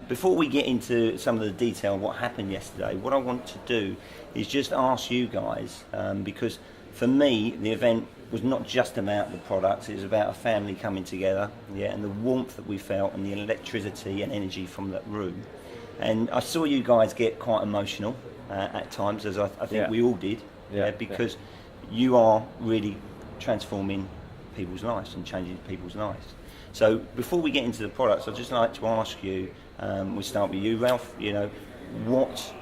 Before we get into some of the detail of what happened yesterday, what I want to do is just ask you guys, because for me, the event was not just about the products, it was about a family coming together, yeah, and the warmth that we felt and the electricity and energy from that room. And I saw you guys get quite emotional at times, as I think Yeah. we all did, Yeah, because you are really transforming people's lives and changing people's lives. So before we get into the products, I'd just like to ask you, we'll start with you, Ralph, you know, what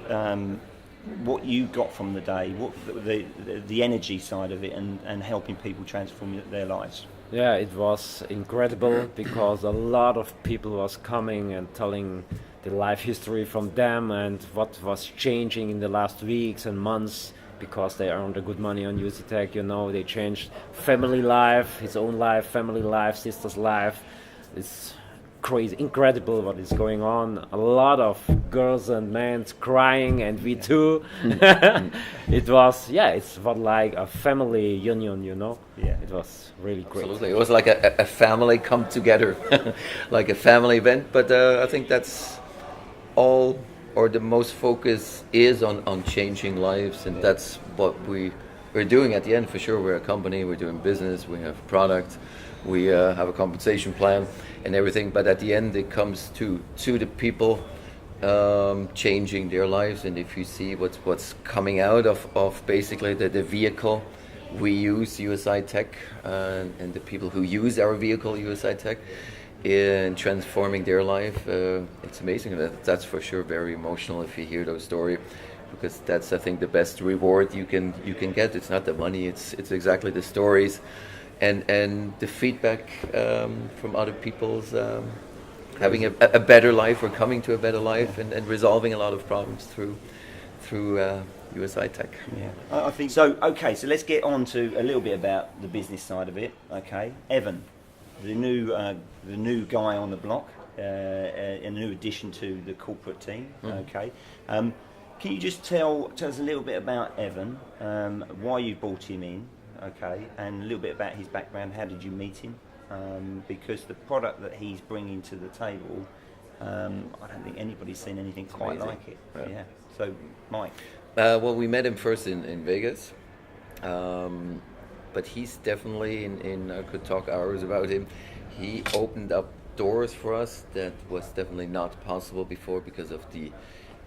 you got from the day, what the energy side of it and helping people transform their lives. Yeah, it was incredible because a lot of people was coming and telling the life history from them and what was changing in the last weeks and months because they earned a good money on USI-TECH, you know, they changed family life, his own life, family life, sister's life. It's crazy, incredible what is going on. A lot of girls and men crying, and we too. It was, it's what like a family union, you know. Yeah. It was really great. Absolutely, it was like a family come together, like a family event. But I think that's all, or the most focus is on changing lives, and that's what we're doing at the end for sure. We're a company, we're doing business, we have product, we have a compensation plan and everything. But at the end, it comes to the people changing their lives. And if you see what's coming out of basically the vehicle we use, USI-TECH, and the people who use our vehicle, USI-TECH, in transforming their life, it's amazing. That's for sure very emotional if you hear those stories, because that's, I think, the best reward you can get. It's not the money, it's exactly the stories and the feedback from other people's having a better life or coming to a better life and resolving a lot of problems through USI-TECH. Yeah, I think so. Okay, so let's get on to a little bit about the business side of it. Okay, Evan, the new guy on the block, a new addition to the corporate team. Okay, can you just tell us a little bit about Evan, why you brought him in, okay, and a little bit about his background. How did you meet him? Because the product that he's bringing to the table, I don't think anybody's seen anything quite amazing. like it. Yeah. So, Mike. Well, we met him first in Vegas, but he's definitely in I could talk hours about him. He opened up doors for us that was definitely not possible before because of the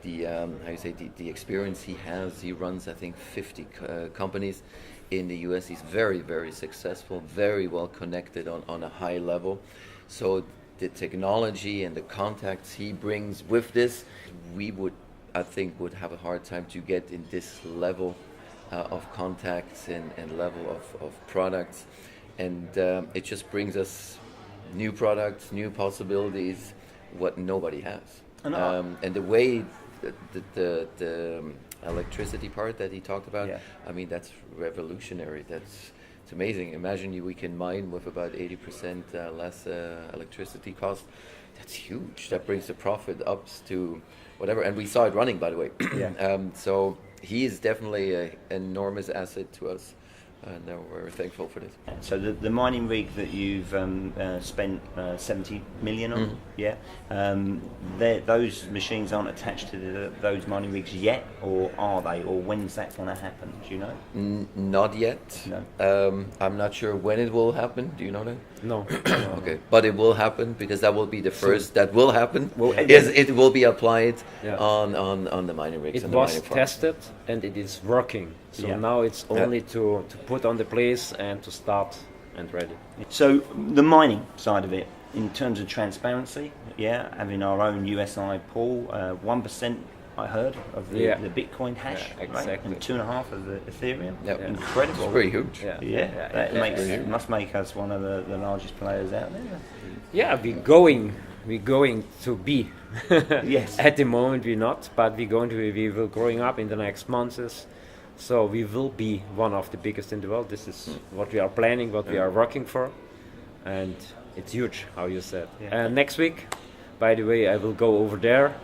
the experience he has. He runs, I think, 50 companies in the US. He's very, very successful, very well connected on a high level. So the technology and the contacts he brings with this, we would, I think, would have a hard time to get in this level of contacts and level of products. And it just brings us new products, new possibilities, what nobody has. And the way the electricity part that he talked about, I mean, that's revolutionary. It's amazing. Imagine we can mine with about 80% less electricity cost. That's huge. That brings the profit up to whatever. And we saw it running, by the way. So he is definitely an enormous asset to us. And we're thankful for this. So the mining rig that you've spent 70 million on, those machines aren't attached to those mining rigs yet, or are they? Or when's that going to happen? Do you know? Not yet. No. I'm not sure when it will happen. Do you know that? No. Okay, but it will happen because that will be the first that will happen. Well, it will be applied Yeah. on the mining rigs. It and the was mining farms. tested and it is working. So now it's only to put on the place and to start and ready. So the mining side of it, in terms of transparency, having our own USI pool, 1% I heard of the Bitcoin hash, Yeah, exactly. right? And 2.5 of the Ethereum. Yep. Incredible. It's very huge. That must make us one of the largest players out there. Yeah, we're going to be. Yes. At the moment we're not, but we will growing up in the next months. So we will be one of the biggest in the world. This is what we are planning, what we are working for, and it's huge, how you said. And next week, by the way, I will go over there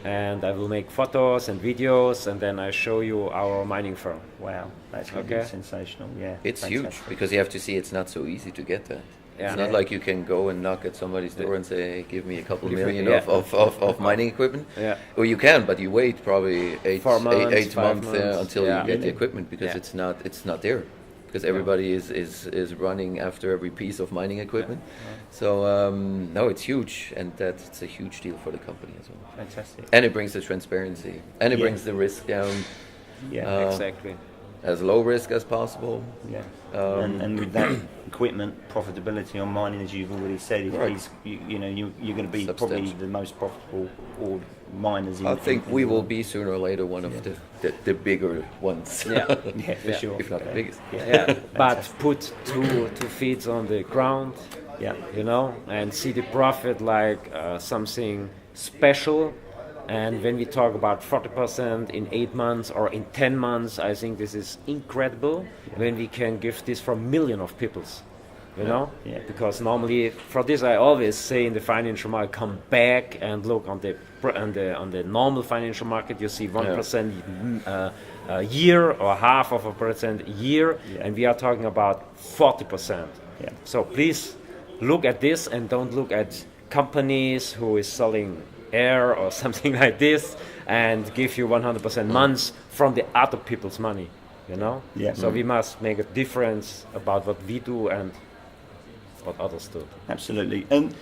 and I will make photos and videos, and then I show you our mining firm. Wow, that's going to be sensational. Yeah, It's fantastic. huge because you have to see it's not so easy to get that. It's not like you can go and knock at somebody's door and say, hey, give me a couple million Yeah. of mining equipment. Yeah. Well, you can, but you wait probably 8 4 months, 8 5 months months. until Yeah. you get the equipment, because Yeah. it's not there. Because everybody is running after every piece of mining equipment. So no, it's huge, and it's a huge deal for the company as well. Fantastic. And it brings the transparency, and it Yeah. brings the risk down Yeah. Exactly. as low risk as possible. Yeah. And with that equipment profitability on mining, as you've already said, Right. you're going to be probably Substantial. the most profitable ore miners. I think we will be sooner or later one of the bigger ones. Yeah. Yeah, for sure. If not the biggest. Yeah, but put two feet on the ground, Yeah. and see the profit like something special. And when we talk about 40% in 8 months or in 10 months, I think this is incredible when we can give this for millions of peoples. Yeah. Because normally for this I always say in the financial market, come back and look on the normal financial market. You see 1% a year or half of a percent a year, and we are talking about 40%. Yeah. So please look at this and don't look at companies who is selling air or something like this and give you 100% months from the other people's money. Yeah. So we must make a difference about what we do and what others do. Absolutely. And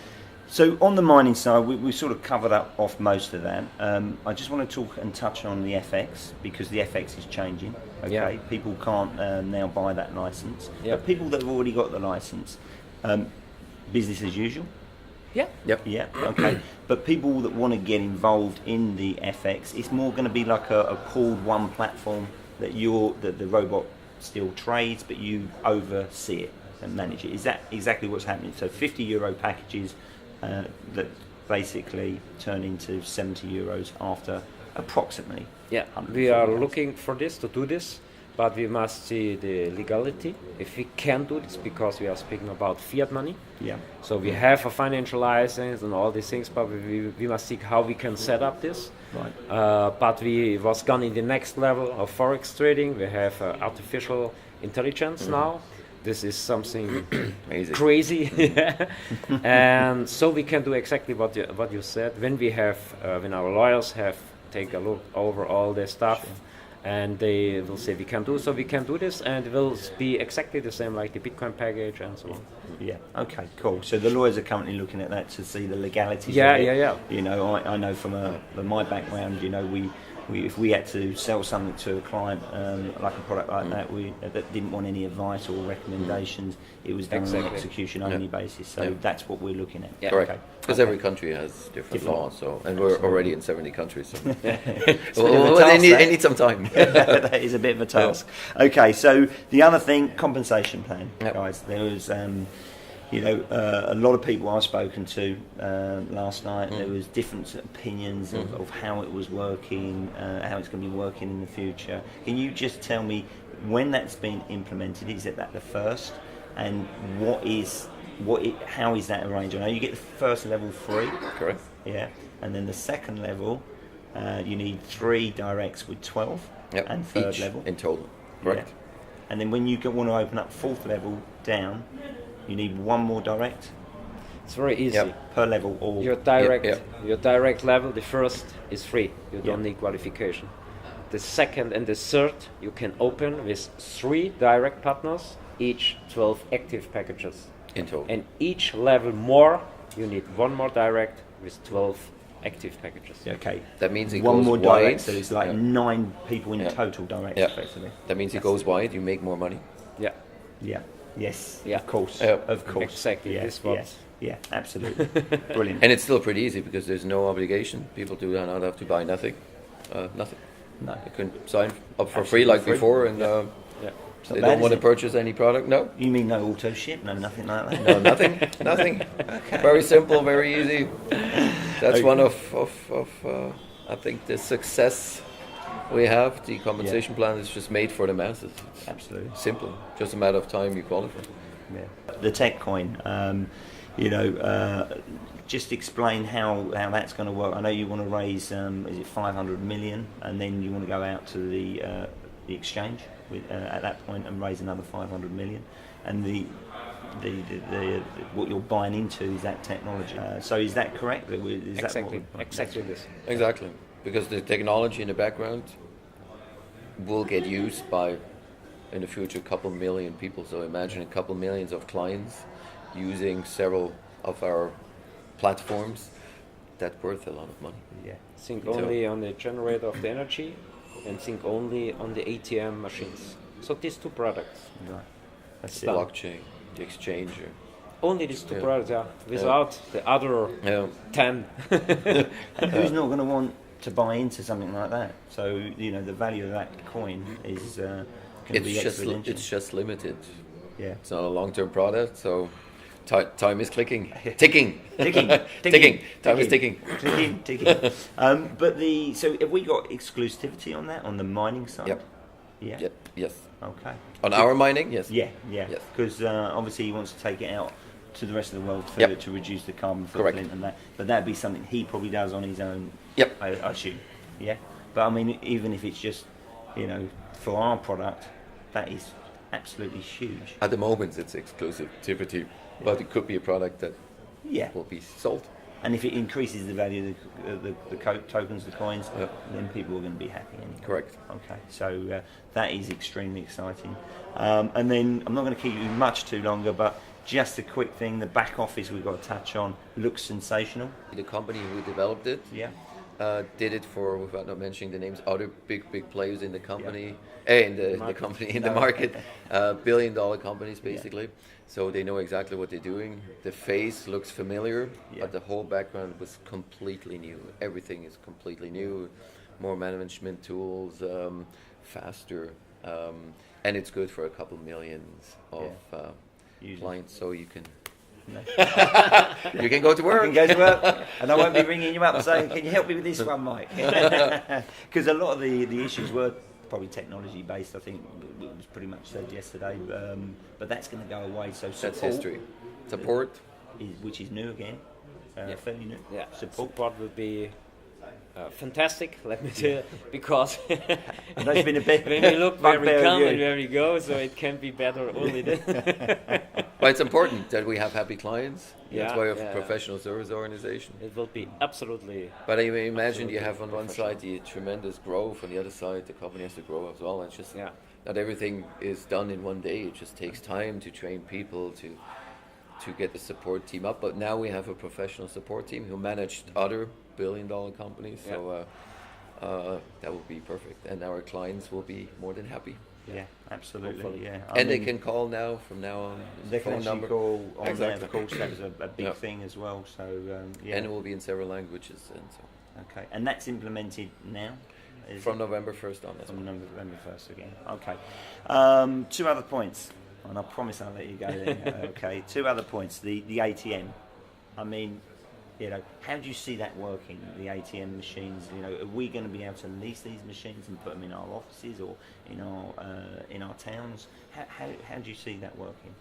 so on the mining side, we sort of covered up off most of that. I just want to talk and touch on the FX, because the FX is changing. Okay, Yeah. people can't now buy that license. Yeah. But people that have already got the license, business as usual. Yeah. Yep. Yeah, okay. But people that want to get involved in the FX, it's more going to be like a called one platform that the robot still trades, but you oversee it and manage it. Is that exactly what's happening? So €50 packages that basically turn into €70 after approximately. Yeah, 140 we are days. looking for this to do this, but we must see the legality. If we can do this, because we are speaking about fiat money. Yeah. So we have a financial license and all these things, but we must see how we can set up this. Right. But we was gone in the next level of forex trading. We have artificial intelligence now. This is something Amazing. crazy, and so we can do exactly what you said. When we have, when our lawyers have take a look over all their stuff, and they will say we can do so, we can do this, and it will be exactly the same like the Bitcoin package and so on. Yeah. Okay. Cool. So the lawyers are currently looking at that to see the legalities. Yeah, of it. yeah. I know from my background. We if we had to sell something to a client like a product like that didn't want any advice or recommendations, it was done on an execution only basis. So that's what we're looking at. Yeah. Correct. Okay. Because every country has different laws, so, and we're already in 70 countries. So. Well, they need some time. That is a bit of a task. Okay, so the other thing, compensation plan, Yep. guys. There was, a lot of people I've spoken to last night. There was different opinions of how it was working, how it's going to be working in the future. Can you just tell me when that's been implemented? Is it that the first, and how is that arranged? I know you get the first level free. Correct. Yeah, and then the second level, you need 3 directs with 12, Yep. and third Each level. in total. Correct. Yeah. And then when you want to open up 4th level down, you need 1 more direct It's very easy. Yep. per level, or Your direct level, the first is free. You don't need qualification. The second and the third you can open with 3 direct partners, each 12 active packages. In total. And each level more, you need 1 more direct with 12 active packages. okay. That means it 1 goes more wide. direct, so it's like 9 people in Yeah. total direct, Yeah. effectively. That means it goes wide. You make more money. Yeah, Yeah. Yes. Yeah. Of course. Yeah. Of course. exactly. Yeah. This was Yeah. Yeah. Absolutely. Brilliant. And it's still pretty easy because there's no obligation. People do not have to buy nothing. Nothing. No. They can sign up for free like free. before, and yeah. they bad, don't want is to it? purchase any product. No, You mean no auto ship? No, nothing like that. no, nothing, nothing. Very simple, very easy. That's one of I think the success we have. The compensation plan is just made for the masses. Absolutely. Simple, just a matter of time you qualify. Yeah. The tech coin, just explain how that's going to work. I know you want to raise, is it 500 million, and then you want to go out to the exchange at that point and raise another 500 million. And the what you're buying into is that technology. So is that correct? Is Exactly, that exactly this. Exactly, because the technology in the background will get used by, in the future, a couple million people. So imagine a couple millions of clients using several of our platforms. That's worth a lot of money. Yeah. Think only on the generator of the energy, and think only on the ATM machines. So these two products. Right. That's The it. blockchain, the exchanger. Only these two Yeah. products, yeah. Without the other Yeah. 10. And who's not going to want to buy into something like that? So the value of that coin is going to be exponential. It's just limited. Yeah. It's not a long-term product, so time is ticking. Ticking. Ticking. Time is ticking. Ticking. So have we got exclusivity on that on the mining side? Yep. Yeah. Yep. Yes. Okay. On our mining, yes. Yeah. Yes. Because obviously he wants to take it out to the rest of the world to reduce the carbon Correct. footprint and that. But that'd be something he probably does on his own. Yep. I assume. Yeah. But I mean, even if it's just for our product, that is absolutely huge. At the moment, it's exclusivity, but it could be a product that Yeah. will be sold. And if it increases the value of the tokens, the coins, Yeah. then people are going to be happy anyway. Correct. Okay, so that is extremely exciting. And then I'm not going to keep you much too longer, but just a quick thing, the back office we've got to touch on looks sensational. The company who developed it Yeah. did it for, without not mentioning the names, other big players in the company, in the company, in the market, billion-dollar companies basically. So they know exactly what they're doing. The face looks familiar, but the whole background was completely new. Everything is completely new, more management tools, faster, and it's good for a couple millions of clients. So you can. You can go to work. You can go to work, and I won't be ringing you up saying, "Can you help me with this one, Mike?" Because a lot of the issues were probably technology based. I think it was pretty much said yesterday, but that's going to go away. So That's history. Support. which is new again, fairly new. Yeah, Support. support will be fantastic, let me tell you, because And that's been a bit. when we look where we bugbear of come you. and where we go, so it can be better only then. But it's important that we have happy clients. That's Yeah, why we have a yeah. professional service organization. It will be absolutely. But I mean, imagine you Absolutely have on one side the tremendous growth, on the other side the company has to grow as well. And it's just not everything is done in one day. It just takes time to train people to get the support team up. But now we have a professional support team who managed other billion-dollar companies. So that will be perfect, and our clients will be more than happy. Yeah, absolutely. Hopefully. Yeah, And they can call now from now on. They can phone actually number. call on there. Exactly. Of course, that was a big Yeah. thing as well. So yeah. And it will be in several languages. And so Okay, and that's implemented now. Is from it? November 1st on. That's From November 1st again. Okay. 2 other points, and I promise I'll let you go then. Okay, 2 other points. The ATM. I mean, how do you see that working? The ATM machines. Are we going to be able to lease these machines and put them in our offices or in our towns? How do you see that working?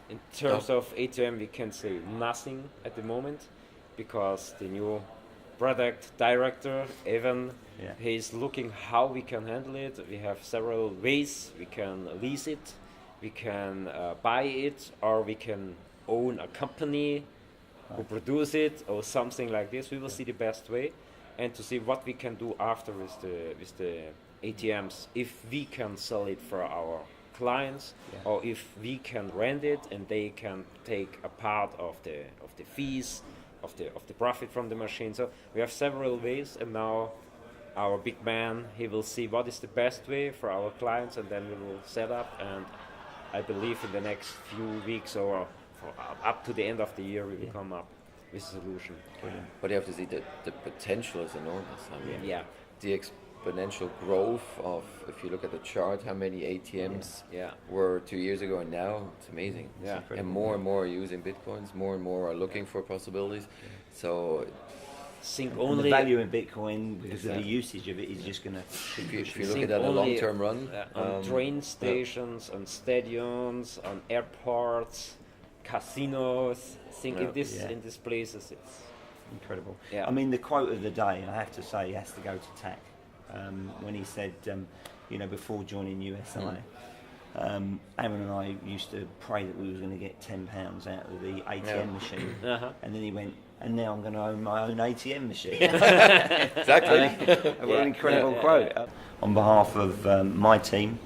In terms of ATM, we can say nothing at the moment, because the new product director, Evan, he's looking how we can handle it. We have several ways. We can lease it, we can buy it, or we can own a company who produce it, or something like this. We will see the best way, and to see what we can do after with the ATMs, if we can sell it for our clients, or if we can rent it and they can take a part of the fees of the profit from the machine. So we have several ways, and now our big man, he will see what is the best way for our clients, and then we will set up, and I believe in the next few weeks or up to the end of the year we will come up with a solution. Brilliant. But you have to see that the potential is enormous. I mean, Yeah. the exponential growth of, if you look at the chart, how many ATMs Yeah. were 2 years ago and now, it's amazing. Yeah. And more are using Bitcoins, more and more are looking for possibilities. So Think And only the value in Bitcoin, because of the Exactly. usage of it, is just going to. if you look think at that a only, long-term run, on train stations, on stadiums, on airports, casinos. Think Yeah. in these places, it's Incredible. Yeah. I mean, the quote of the day, I have to say, has to go to TAC. When he said, before joining USI, Aaron and I used to pray that we was going to get £10 out of the ATM Yeah. machine, Uh-huh. and then he went, and now I'm going to own my own ATM machine. Exactly. What an incredible quote. On behalf of my team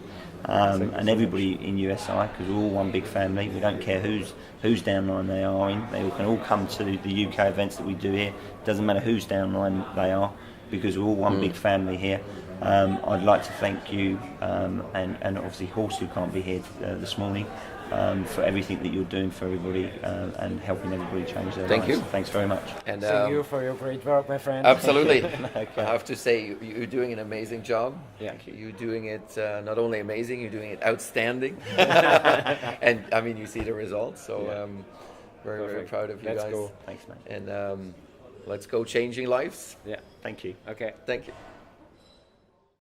and everybody in USI, because we're all one big family, we don't care whose downline they are in. They can all come to the UK events that we do here. Doesn't matter whose downline they are, because we're all one big family here. I'd like to thank you and obviously Horse, who can't be here this morning, for everything that you're doing for everybody and helping everybody change their Thank lives. you. Thanks very much. And Thank you for your great work, my friend. absolutely. Okay. I have to say, you're doing an amazing job. Yeah. You're doing it not only amazing, you're doing it outstanding. And I mean, you see the results. So very, very Perfect. proud of you Let's guys. go. Thanks, mate. And let's go changing lives. Yeah. Thank you. Okay. Thank you.